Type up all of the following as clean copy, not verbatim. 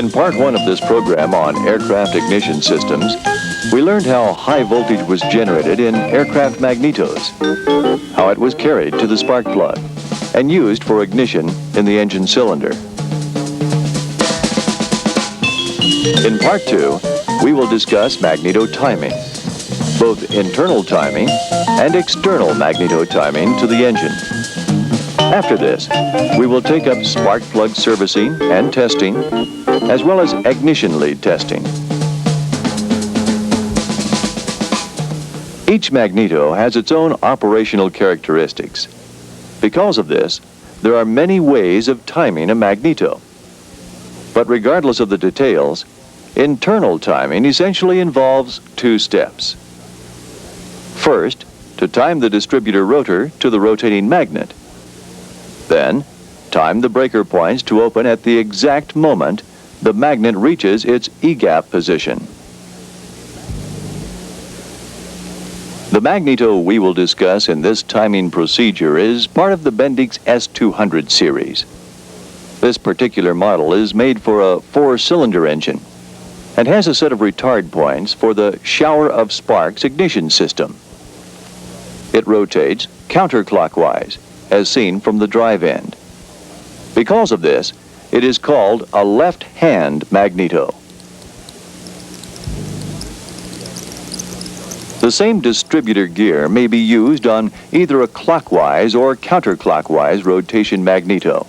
In part one of this program on aircraft ignition systems, we learned how high voltage was generated in aircraft magnetos, how it was carried to the spark plug, and used for ignition in the engine cylinder. In part two, we will discuss magneto timing, both internal timing and external magneto timing to the engine. After this, we will take up spark plug servicing and testing, as well as ignition lead testing. Each magneto has its own operational characteristics. Because of this, there are many ways of timing a magneto. But regardless of the details, internal timing essentially involves two steps. First, to time the distributor rotor to the rotating magnet. Then, time the breaker points to open at the exact moment the magnet reaches its E-gap position. The magneto we will discuss in this timing procedure is part of the Bendix S200 series. This particular model is made for a 4-cylinder engine and has a set of retard points for the shower of sparks ignition system. It rotates counterclockwise, as seen from the drive end. Because of this, it is called a left-hand magneto. The same distributor gear may be used on either a clockwise or counterclockwise rotation magneto.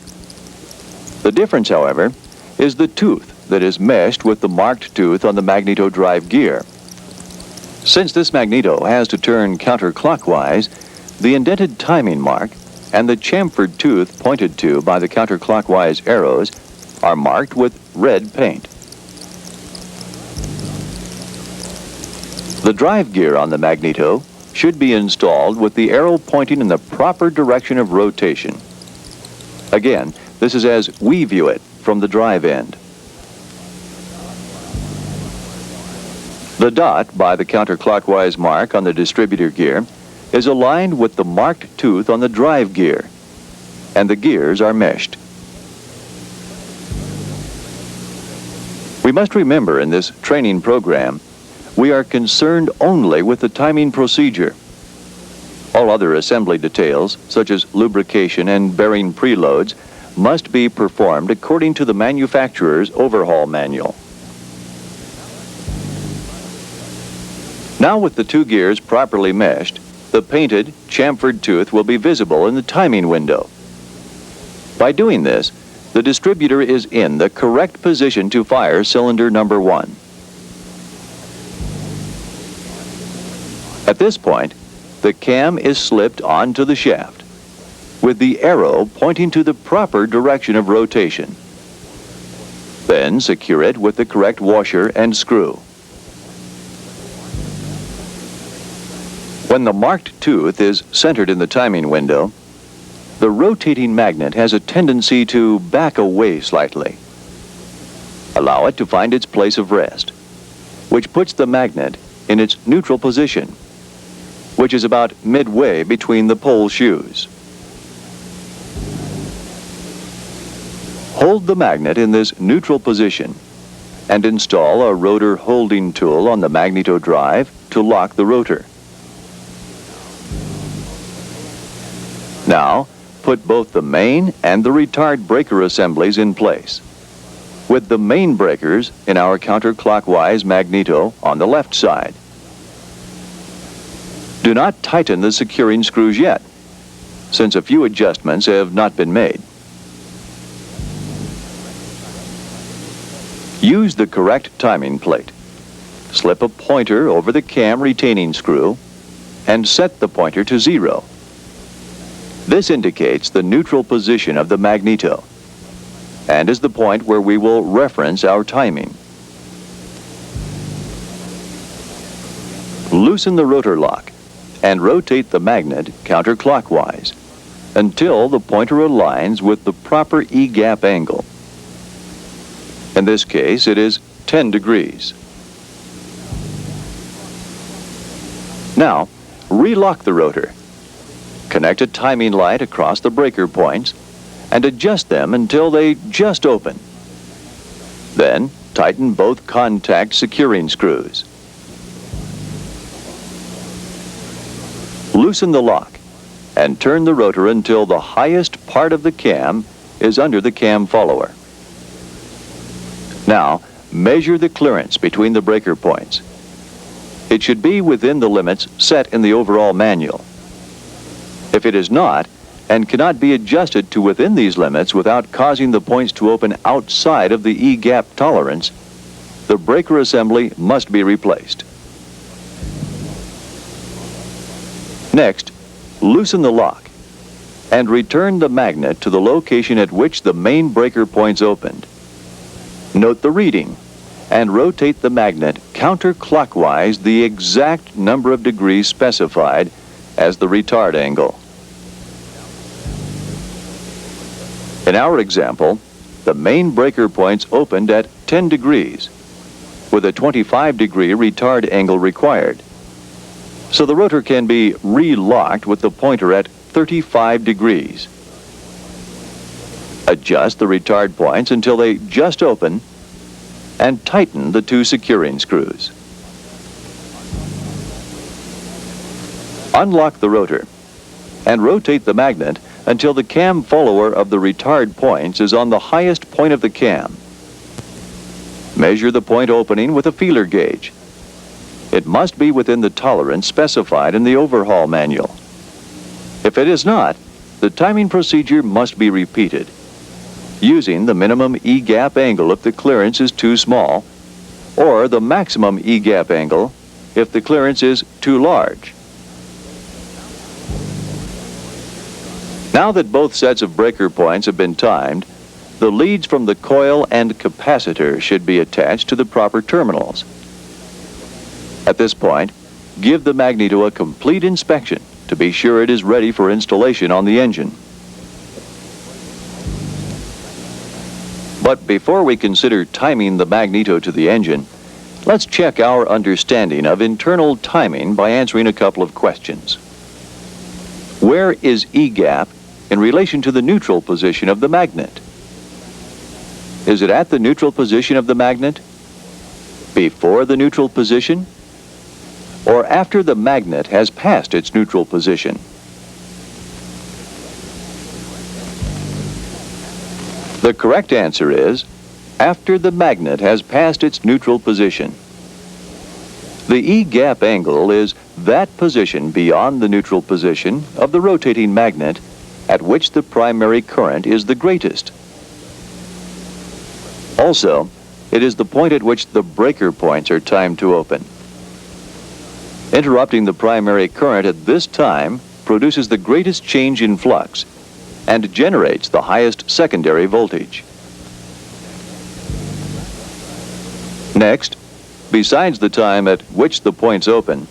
The difference, however, is the tooth that is meshed with the marked tooth on the magneto drive gear. Since this magneto has to turn counterclockwise, the indented timing mark and the chamfered tooth pointed to by the counterclockwise arrows are marked with red paint. The drive gear on the magneto should be installed with the arrow pointing in the proper direction of rotation. Again, this is as we view it from the drive end. The dot by the counterclockwise mark on the distributor gear is aligned with the marked tooth on the drive gear, and the gears are meshed. We must remember in this training program, we are concerned only with the timing procedure. All other assembly details, such as lubrication and bearing preloads, must be performed according to the manufacturer's overhaul manual. Now, with the two gears properly meshed, the painted, chamfered tooth will be visible in the timing window. By doing this, the distributor is in the correct position to fire cylinder number 1. At this point, the cam is slipped onto the shaft, with the arrow pointing to the proper direction of rotation. Then secure it with the correct washer and screw. When the marked tooth is centered in the timing window, the rotating magnet has a tendency to back away slightly. Allow it to find its place of rest, which puts the magnet in its neutral position, which is about midway between the pole shoes. Hold the magnet in this neutral position and install a rotor holding tool on the magneto drive to lock the rotor. Now, put both the main and the retard breaker assemblies in place, with the main breakers in our counterclockwise magneto on the left side. Do not tighten the securing screws yet, since a few adjustments have not been made. Use the correct timing plate. Slip a pointer over the cam retaining screw and set the pointer to 0. This indicates the neutral position of the magneto and is the point where we will reference our timing. Loosen the rotor lock and rotate the magnet counterclockwise until the pointer aligns with the proper E-gap angle. In this case, it is 10 degrees. Now, relock the rotor. Connect a timing light across the breaker points and adjust them until they just open. Then, tighten both contact securing screws. Loosen the lock and turn the rotor until the highest part of the cam is under the cam follower. Now, measure the clearance between the breaker points. It should be within the limits set in the overall manual. If it is not, and cannot be adjusted to within these limits without causing the points to open outside of the E-gap tolerance, the breaker assembly must be replaced. Next, loosen the lock and return the magnet to the location at which the main breaker points opened. Note the reading and rotate the magnet counterclockwise the exact number of degrees specified as the retard angle. In our example, the main breaker points opened at 10 degrees, with a 25-degree retard angle required. So the rotor can be re-locked with the pointer at 35 degrees. Adjust the retard points until they just open and tighten the two securing screws. Unlock the rotor and rotate the magnet until the cam follower of the retard points is on the highest point of the cam. Measure the point opening with a feeler gauge. It must be within the tolerance specified in the overhaul manual. If it is not, the timing procedure must be repeated, using the minimum E-gap angle if the clearance is too small, or the maximum E-gap angle if the clearance is too large. Now that both sets of breaker points have been timed, the leads from the coil and capacitor should be attached to the proper terminals. At this point, give the magneto a complete inspection to be sure it is ready for installation on the engine. But before we consider timing the magneto to the engine, let's check our understanding of internal timing by answering a couple of questions. Where is E-gap in relation to the neutral position of the magnet? Is it at the neutral position of the magnet, before the neutral position, or after the magnet has passed its neutral position? The correct answer is after the magnet has passed its neutral position. The E-gap angle is that position beyond the neutral position of the rotating magnet at which the primary current is the greatest. Also, it is the point at which the breaker points are timed to open. Interrupting the primary current at this time produces the greatest change in flux and generates the highest secondary voltage. Next, besides the time at which the points open,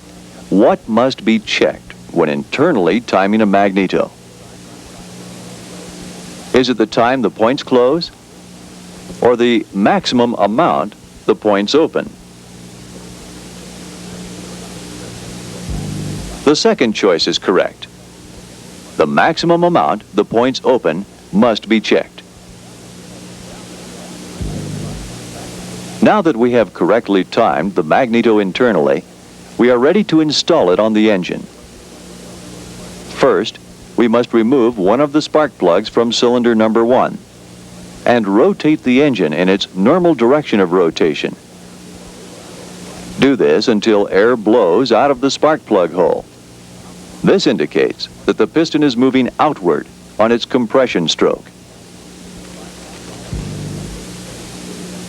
what must be checked when internally timing a magneto? Is it the time the points close, or the maximum amount the points open? The second choice is correct. The maximum amount the points open must be checked. Now that we have correctly timed the magneto internally, we are ready to install it on the engine. First, we must remove one of the spark plugs from cylinder number 1 and rotate the engine in its normal direction of rotation. Do this until air blows out of the spark plug hole. This indicates that the piston is moving outward on its compression stroke.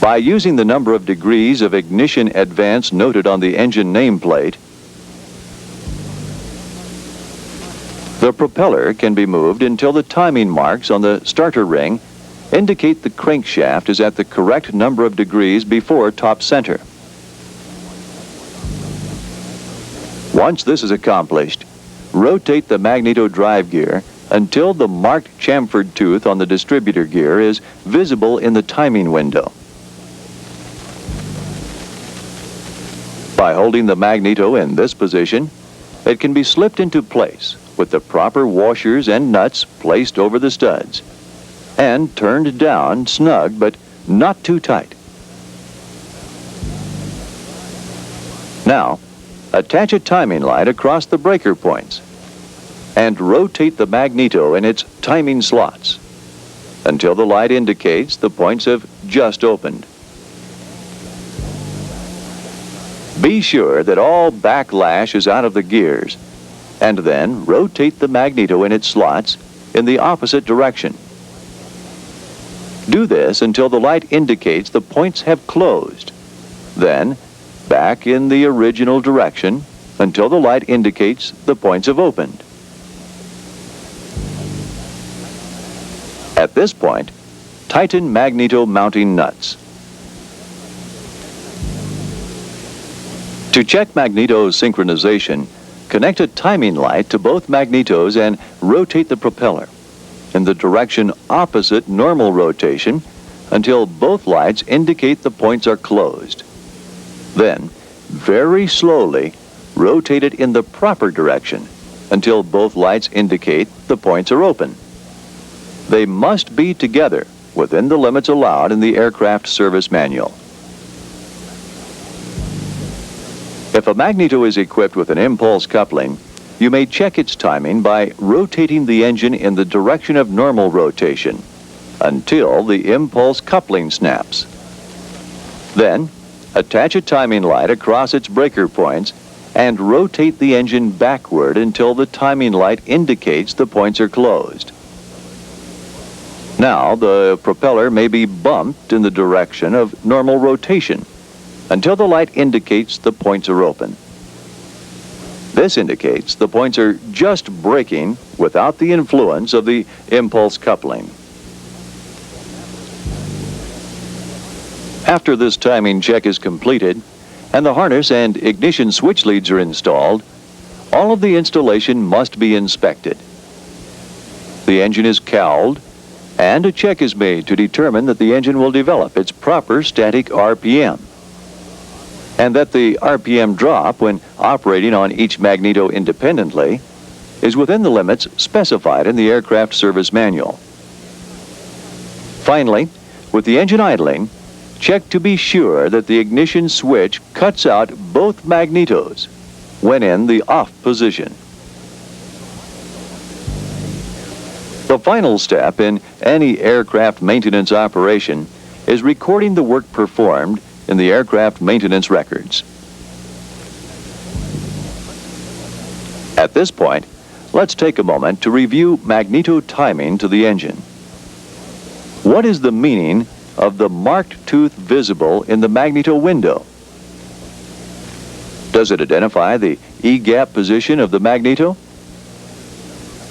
By using the number of degrees of ignition advance noted on the engine nameplate, the propeller can be moved until the timing marks on the starter ring indicate the crankshaft is at the correct number of degrees before top center. Once this is accomplished, rotate the magneto drive gear until the marked chamfered tooth on the distributor gear is visible in the timing window. By holding the magneto in this position, it can be slipped into place with the proper washers and nuts placed over the studs and turned down snug but not too tight Now, attach a timing light across the breaker points and rotate the magneto in its timing slots until the light indicates the points have just opened. Be sure that all backlash is out of the gears, and then rotate the magneto in its slots in the opposite direction. Do this until the light indicates the points have closed. Then, back in the original direction until the light indicates the points have opened. At this point, tighten magneto mounting nuts. To check magneto synchronization, connect a timing light to both magnetos and rotate the propeller in the direction opposite normal rotation until both lights indicate the points are closed. Then, very slowly, rotate it in the proper direction until both lights indicate the points are open. They must be together within the limits allowed in the aircraft service manual. If a magneto is equipped with an impulse coupling, you may check its timing by rotating the engine in the direction of normal rotation until the impulse coupling snaps. Then, attach a timing light across its breaker points and rotate the engine backward until the timing light indicates the points are closed. Now, the propeller may be bumped in the direction of normal rotation until the light indicates the points are open. This indicates the points are just braking without the influence of the impulse coupling. After this timing check is completed and the harness and ignition switch leads are installed, all of the installation must be inspected. The engine is cowled and a check is made to determine that the engine will develop its proper static RPM, and that the RPM drop when operating on each magneto independently is within the limits specified in the aircraft service manual. Finally, with the engine idling, check to be sure that the ignition switch cuts out both magnetos when in the off position. The final step in any aircraft maintenance operation is recording the work performed in the aircraft maintenance records. At this point, let's take a moment to review magneto timing to the engine. What is the meaning of the marked tooth visible in the magneto window? Does it identify the E-gap position of the magneto?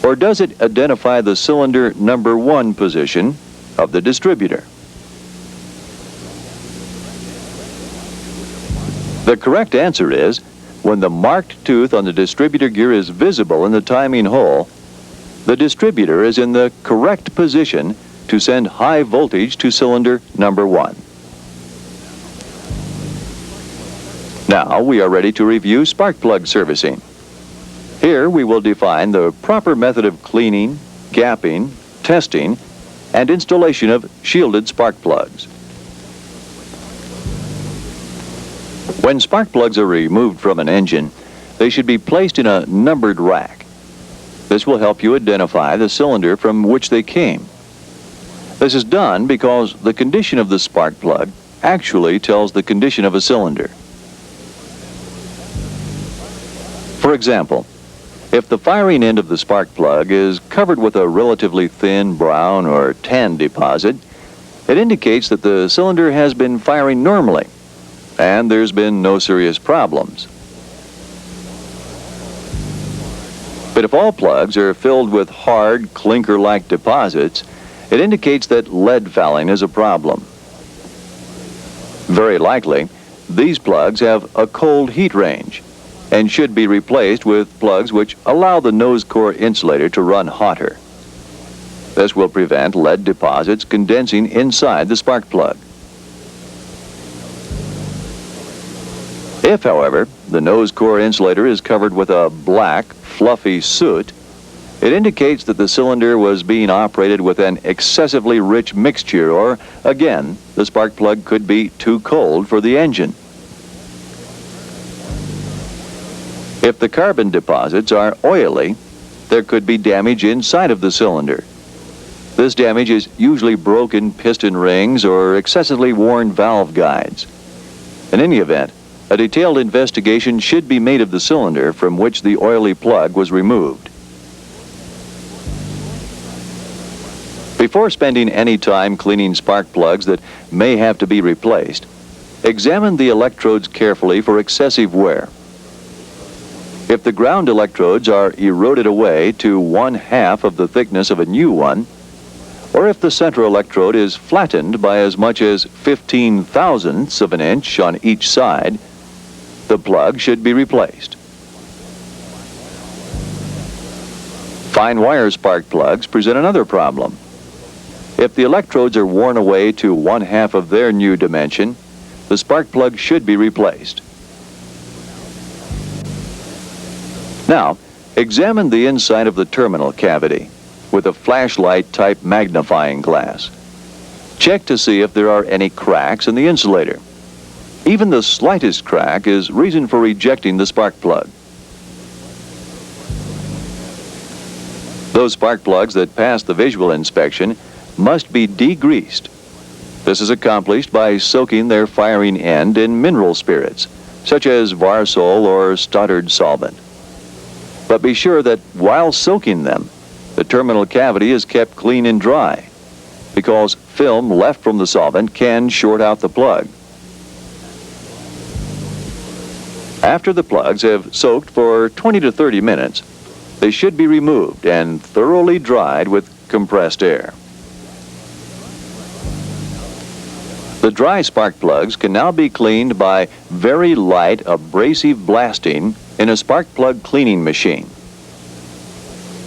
Or does it identify the cylinder number 1 position of the distributor? The correct answer is, when the marked tooth on the distributor gear is visible in the timing hole, the distributor is in the correct position to send high voltage to cylinder number 1. Now we are ready to review spark plug servicing. Here we will define the proper method of cleaning, gapping, testing, and installation of shielded spark plugs. When spark plugs are removed from an engine, they should be placed in a numbered rack. This will help you identify the cylinder from which they came. This is done because the condition of the spark plug actually tells the condition of a cylinder. For example, if the firing end of the spark plug is covered with a relatively thin brown or tan deposit, it indicates that the cylinder has been firing normally and there's been no serious problems. But if all plugs are filled with hard, clinker-like deposits, it indicates that lead fouling is a problem. Very likely, these plugs have a cold heat range and should be replaced with plugs which allow the nose core insulator to run hotter. This will prevent lead deposits condensing inside the spark plug. If, however, the nose core insulator is covered with a black, fluffy soot, it indicates that the cylinder was being operated with an excessively rich mixture, or, again, the spark plug could be too cold for the engine. If the carbon deposits are oily, there could be damage inside of the cylinder. This damage is usually broken piston rings or excessively worn valve guides. In any event, a detailed investigation should be made of the cylinder from which the oily plug was removed. Before spending any time cleaning spark plugs that may have to be replaced, examine the electrodes carefully for excessive wear. If the ground electrodes are eroded away to 1/2 of the thickness of a new one, or if the center electrode is flattened by as much as 15 thousandths of an inch on each side, the plug should be replaced. Fine wire spark plugs present another problem. If the electrodes are worn away to 1/2 of their new dimension, the spark plug should be replaced. Now, examine the inside of the terminal cavity with a flashlight type magnifying glass. Check to see if there are any cracks in the insulator. Even the slightest crack is reason for rejecting the spark plug. Those spark plugs that pass the visual inspection must be degreased. This is accomplished by soaking their firing end in mineral spirits, such as Varsol or Stoddard solvent. But be sure that while soaking them, the terminal cavity is kept clean and dry, because film left from the solvent can short out the plug. After the plugs have soaked for 20 to 30 minutes, they should be removed and thoroughly dried with compressed air. The dry spark plugs can now be cleaned by very light abrasive blasting in a spark plug cleaning machine.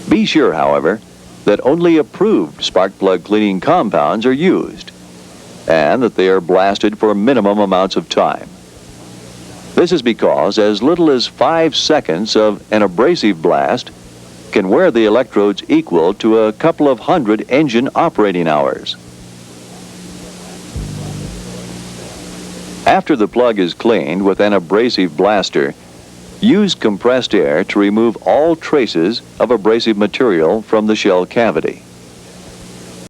Be sure, however, that only approved spark plug cleaning compounds are used, and that they are blasted for minimum amounts of time. This is because as little as 5 seconds of an abrasive blast can wear the electrodes equal to a couple of hundred engine operating hours. After the plug is cleaned with an abrasive blaster, use compressed air to remove all traces of abrasive material from the shell cavity.